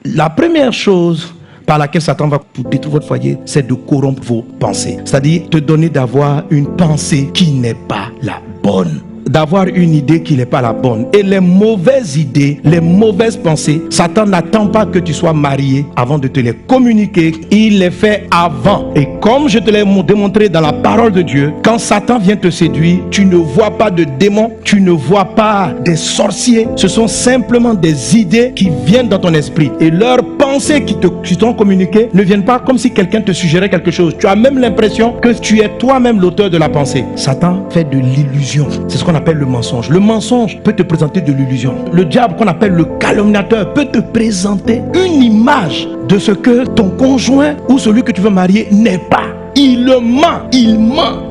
La première chose par laquelle Satan va détruire votre foyer, c'est de corrompre vos pensées. C'est-à-dire te donner d'avoir une pensée qui n'est pas la bonne. D'avoir une idée qui n'est pas la bonne. Et les mauvaises idées, les mauvaises pensées, Satan n'attend pas que tu sois marié avant de te les communiquer. Il les fait avant. Et comme je te l'ai démontré dans la parole de Dieu, quand Satan vient te séduire, tu ne vois pas de démons, tu ne vois pas des sorciers. Ce sont simplement des idées qui viennent dans ton esprit. Et leurs pensées qui t'ont communiquées ne viennent pas comme si quelqu'un te suggérait quelque chose. Tu as même l'impression que tu es toi-même l'auteur de la pensée. Satan fait de l'illusion. C'est ce qu'on appelle le mensonge. Le mensonge peut te présenter de l'illusion. Le diable, qu'on appelle le calomniateur, peut te présenter une image de ce que ton conjoint ou celui que tu veux marier n'est pas. Il ment,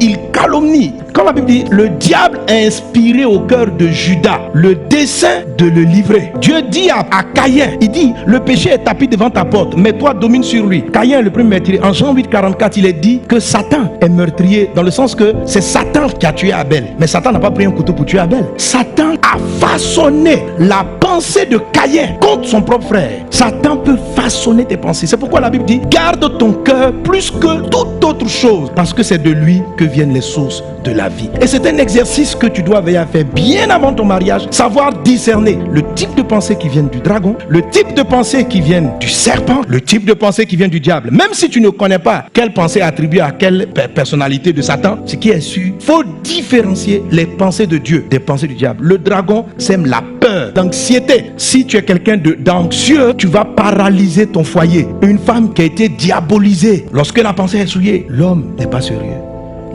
il calomnie. Quand la Bible dit, le diable a inspiré au cœur de Judas le dessein de le livrer. Dieu dit à Caïn, il dit, le péché est tapis devant ta porte, mais toi domine sur lui. Caïn est le premier meurtrier. En Jean 8, 44, il est dit que Satan est meurtrier, dans le sens que c'est Satan qui a tué Abel. Mais Satan n'a pas pris un couteau pour tuer Abel. Satan a façonné la pensée de Caïn contre son propre frère. Satan peut façonner tes pensées. C'est pourquoi la Bible dit, garde ton cœur plus que toute autre chose, parce que c'est de lui que viennent les sources de la vie. Et c'est un exercice que tu dois veiller à faire bien avant ton mariage, savoir discerner le type de pensée qui viennent du dragon, le type de pensée qui viennent du serpent, le type de pensée qui vient du diable. Même si tu ne connais pas quelle pensée attribuée à quelle personnalité de Satan, ce qui est sûr, faut différencier les pensées de Dieu des pensées du diable. Le dragon sème la peur, l'anxiété. Si tu es quelqu'un d'anxieux, tu vas paralyser ton foyer. Une femme qui a été diabolisée, lorsque la pensée est souillée, l'homme n'est pas sérieux.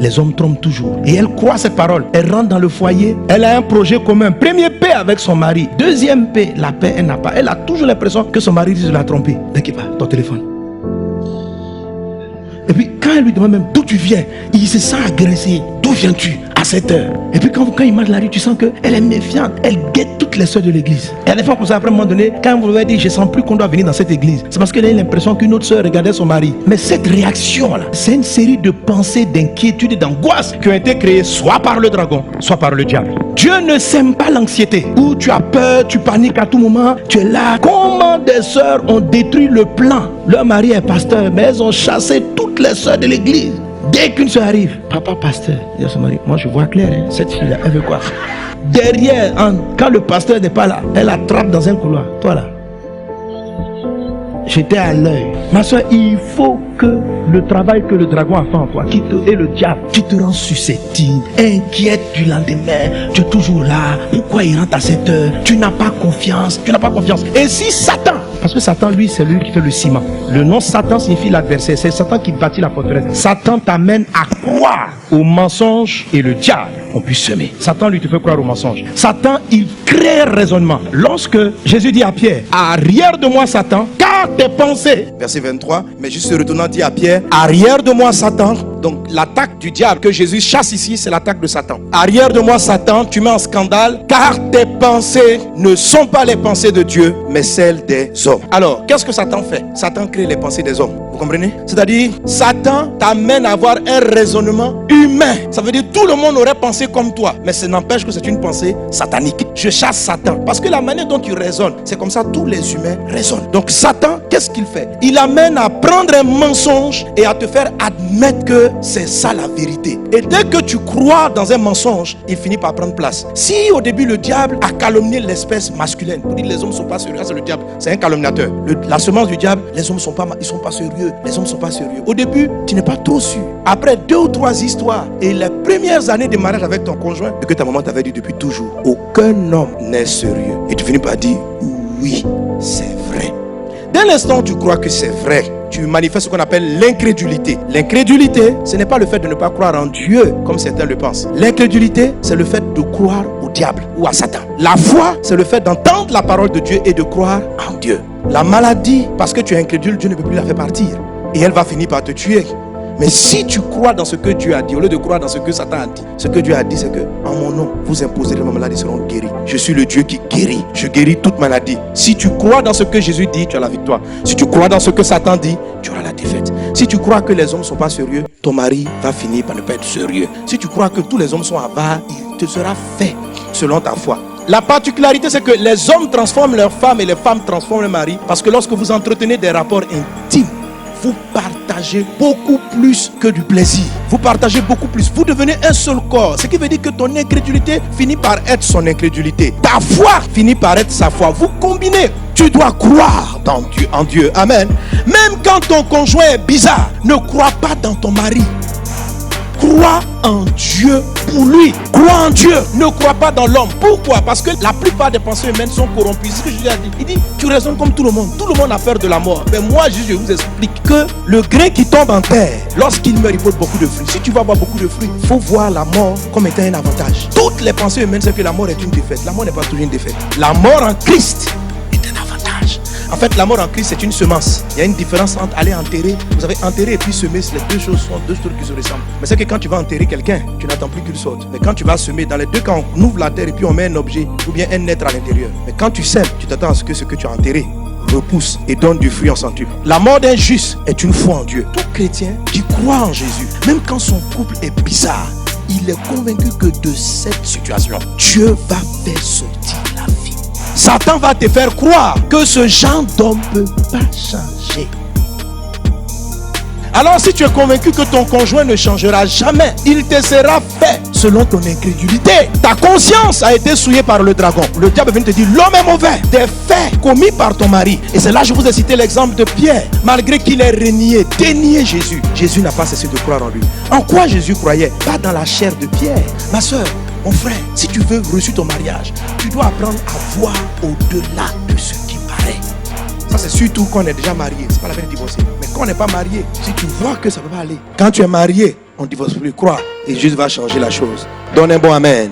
Les hommes trompent toujours. Et elle croit cette parole. Elle rentre dans le foyer. Elle a un projet commun. Premier paix avec son mari. Deuxième paix, la paix, elle n'a pas. Elle a toujours l'impression que son mari risque de la tromper. Dès qu'il va, ton téléphone. Et puis quand elle lui demande même d'où tu viens, il se sent agressé. D'où viens-tu à cette heure? Et puis quand il marche la rue, tu sens qu'elle est méfiante. Elle guette toutes les soeurs de l'église. Et à des fois comme ça, après un moment donné, quand vous lui avez dit je sens plus qu'on doit venir dans cette église, c'est parce qu'elle a eu l'impression qu'une autre soeur regardait son mari. Mais cette réaction là, c'est une série de pensées, d'inquiétudes et d'angoisses qui ont été créées soit par le dragon, soit par le diable. Dieu ne sème pas l'anxiété où tu as peur, tu paniques à tout moment, tu es là. Comment des soeurs ont détruit le plan? Leur mari est pasteur, mais elles ont chassé toutes les soeurs de l'église. Dès qu'une soeur arrive, papa pasteur, dit à son mari, moi je vois clair, hein, cette fille-là, elle veut quoi? Derrière, quand le pasteur n'est pas là, elle attrape dans un couloir. Toi là, j'étais à l'œil. Ma soeur, il faut que le travail que le dragon a fait en toi, et le diable, qui te rend susceptible, inquiète du lendemain, tu es toujours là, pourquoi il rentre à cette heure, tu n'as pas confiance, Et si Satan, parce que Satan, lui, c'est lui qui fait le ciment. Le nom Satan signifie l'adversaire, c'est Satan qui bâtit la forteresse. Satan t'amène à croire au mensonge et le diable on puisse semer. Satan, lui, te fait croire au mensonge. Satan, il crée un raisonnement. Lorsque Jésus dit à Pierre, arrière de moi Satan, car tes pensées, verset 23, mais juste se retournant dit à Pierre, arrière de moi Satan. Donc l'attaque du diable que Jésus chasse ici, c'est l'attaque de Satan. Arrière de moi Satan, tu mets en scandale, car tes pensées ne sont pas les pensées de Dieu, mais celles des hommes. Alors, qu'est-ce que Satan fait? Satan crée les pensées des hommes. Vous comprenez? C'est-à-dire, Satan t'amène à avoir un raisonnement humain. Ça veut dire tout le monde aurait pensé comme toi, mais ça n'empêche que c'est une pensée satanique. Je chasse Satan, parce que la manière dont tu raisonnes, c'est comme ça tous les humains raisonnent. Donc Satan, qu'est-ce qu'il fait? Il amène à prendre un mensonge et à te faire admettre que c'est ça la vérité. Et dès que tu crois dans un mensonge, il finit par prendre place. Si au début le diable a calomnié l'espèce masculine, pour dire les hommes ne sont pas sérieux, c'est le diable, c'est un calomniateur. La semence du diable, les hommes ils sont pas sérieux, les hommes ne sont pas sérieux. Au début, tu n'es pas trop sûr. Après 2 ou 3 histoires et les premières années de mariage avec ton conjoint, ce que ta maman t'avait dit depuis toujours, aucun homme n'est sérieux. Et tu finis par dire oui, c'est vrai. Dès l'instant où tu crois que c'est vrai, tu manifestes ce qu'on appelle l'incrédulité. L'incrédulité, ce n'est pas le fait de ne pas croire en Dieu, comme certains le pensent. L'incrédulité, c'est le fait de croire au diable ou à Satan. La foi, c'est le fait d'entendre la parole de Dieu et de croire en Dieu. La maladie, parce que tu es incrédule, Dieu ne peut plus la faire partir. Et elle va finir par te tuer. Mais si tu crois dans ce que Dieu a dit, au lieu de croire dans ce que Satan a dit, ce que Dieu a dit, c'est que en mon nom, vous imposerez vos maladies seront guéries. Je suis le Dieu qui guérit. Je guéris toute maladie. Si tu crois dans ce que Jésus dit, tu as la victoire. Si tu crois dans ce que Satan dit, tu auras la défaite. Si tu crois que les hommes ne sont pas sérieux, ton mari va finir par ne pas être sérieux. Si tu crois que tous les hommes sont avares, il te sera fait selon ta foi. La particularité, c'est que les hommes transforment leurs femmes et les femmes transforment leurs maris. Parce que lorsque vous entretenez des rapports intimes, vous partagez beaucoup plus que du plaisir. Vous partagez beaucoup plus. Vous devenez un seul corps. Ce qui veut dire que ton incrédulité finit par être son incrédulité. Ta foi finit par être sa foi. Vous combinez. Tu dois croire en Dieu. Amen. Même quand ton conjoint est bizarre, ne crois pas dans ton mari. Crois en Dieu pour lui. Crois en Dieu. Ne crois pas dans l'homme. Pourquoi? Parce que la plupart des pensées humaines sont corrompues. C'est ce que Jésus a dit. Il dit, tu raisonnes comme tout le monde. Tout le monde a peur de la mort. Mais moi, Jésus, je vous explique que le grain qui tombe en terre, lorsqu'il meurt, il porte beaucoup de fruits. Si tu vas avoir beaucoup de fruits, il faut voir la mort comme étant un avantage. Toutes les pensées humaines, c'est que la mort est une défaite. La mort n'est pas toujours une défaite. La mort en Christ est un avantage. En fait, la mort en Christ, c'est une semence. Il y a une différence entre aller enterrer. Vous avez enterré et puis semer. Les deux choses sont deux trucs qui se ressemblent. Mais c'est que quand tu vas enterrer quelqu'un, tu n'attends plus qu'il sorte. Mais quand tu vas semer, dans les deux cas, on ouvre la terre et puis on met un objet ou bien un être à l'intérieur. Mais quand tu sèmes, tu t'attends à ce que tu as enterré repousse et donne du fruit en centuple. La mort d'un juste est une foi en Dieu. Tout chrétien qui croit en Jésus, même quand son couple est bizarre, il est convaincu que de cette situation, Dieu va faire sortir la vie. Satan va te faire croire que ce genre d'homme ne peut pas changer. Alors si tu es convaincu que ton conjoint ne changera jamais, il te sera fait selon ton incrédulité. Ta conscience a été souillée par le dragon. Le diable vient te dire, l'homme est mauvais. Des faits commis par ton mari. Et c'est là que je vous ai cité l'exemple de Pierre. Malgré qu'il ait dénié Jésus, Jésus n'a pas cessé de croire en lui. En quoi Jésus croyait? Pas dans la chair de Pierre. Ma soeur, mon frère, si tu veux réussir ton mariage, tu dois apprendre à voir au-delà de ce qui paraît. Ça, c'est surtout quand on est déjà marié. C'est pas la peine de divorcer. Mais quand on n'est pas marié, si tu vois que ça ne peut pas aller. Quand tu es marié, on ne divorce plus. Crois. Et Jésus va changer la chose. Donne un bon amen.